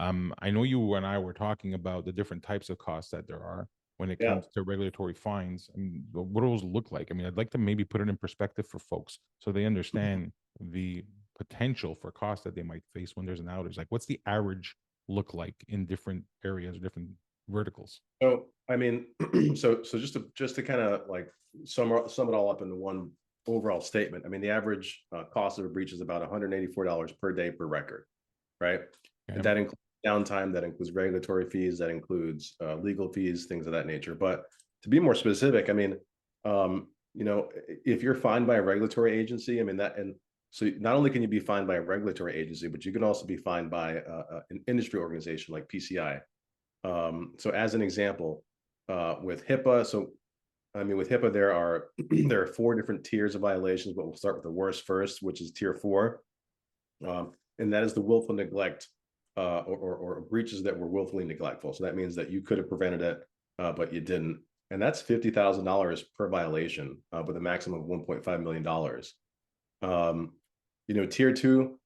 I know you and I were talking about the different types of costs that there are when it Yeah. comes to regulatory fines. I mean, what do those look like? I mean, I'd like to maybe put it in perspective for folks so they understand the potential for costs that they might face when there's an outage. Like, what's the average look like in different areas or different verticals? So I mean, so just to kind of like sum it all up into one overall statement. I mean, the average cost of a breach is about $184 per day per record, right? And Okay. that includes downtime, that includes regulatory fees, that includes legal fees, things of that nature. But to be more specific, I mean, if you're fined by a regulatory agency, I mean that, and so not only can you be fined by a regulatory agency, but you can also be fined by an industry organization like PCI. So as an example, with HIPAA, so I mean with HIPAA there are there are four different tiers of violations, but we'll start with the worst first, which is tier four, and that is the willful neglect or breaches that were willfully neglectful. So that means that you could have prevented it, but you didn't, and that's $50,000 per violation, with a maximum of $1.5 million. Tier two,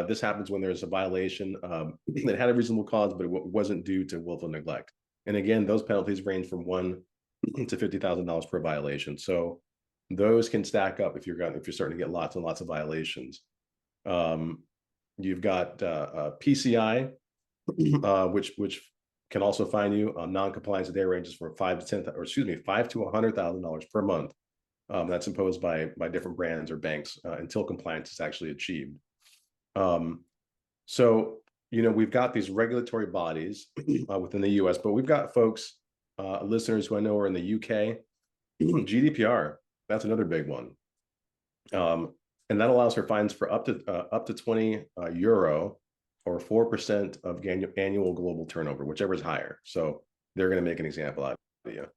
this happens when there's a violation that had a reasonable cause, but it wasn't due to willful neglect. And again, those penalties range from $1 to $50,000 per violation. So those can stack up if you're starting to get lots and lots of violations. Um, you've got PCI, which can also fine you. Non-compliance there ranges from $5 to $100,000 per month. That's imposed by different brands or banks until compliance is actually achieved. Um, so, we've got these regulatory bodies within the US, but we've got folks, listeners who I know are in the UK. GDPR, that's another big one. And that allows for fines for up to 20 euro or 4% of annual global turnover, whichever is higher. So they're going to make an example out of you.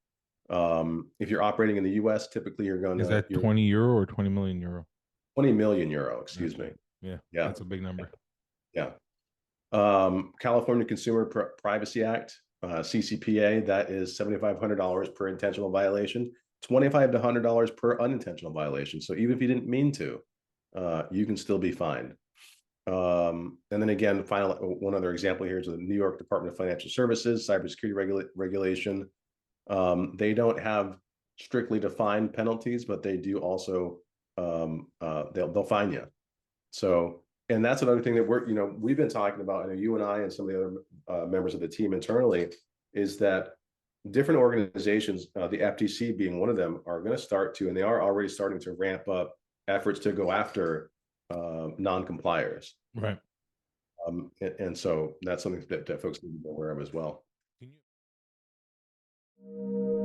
If you're operating in the US, typically Is that you're 20 euro or 20 million euro? 20 million euro, excuse me. Okay. Yeah, Yeah. that's a big number. Yeah. California Consumer Privacy Act, CCPA, that is $7,500 per intentional violation, 25 to $100 per unintentional violation. So even if you didn't mean to, you can still be fined. And then again, one other example here is the New York Department of Financial Services cybersecurity regulation. They don't have strictly defined penalties, but they do also they'll fine you. So, and that's another thing that we've been talking about, I know you and I and some of the other members of the team internally, is that different organizations, the FTC being one of them, are going to start to, and they are already starting to ramp up efforts to go after non-compliers. Right. And so that's something that folks need to be aware of as well. Can you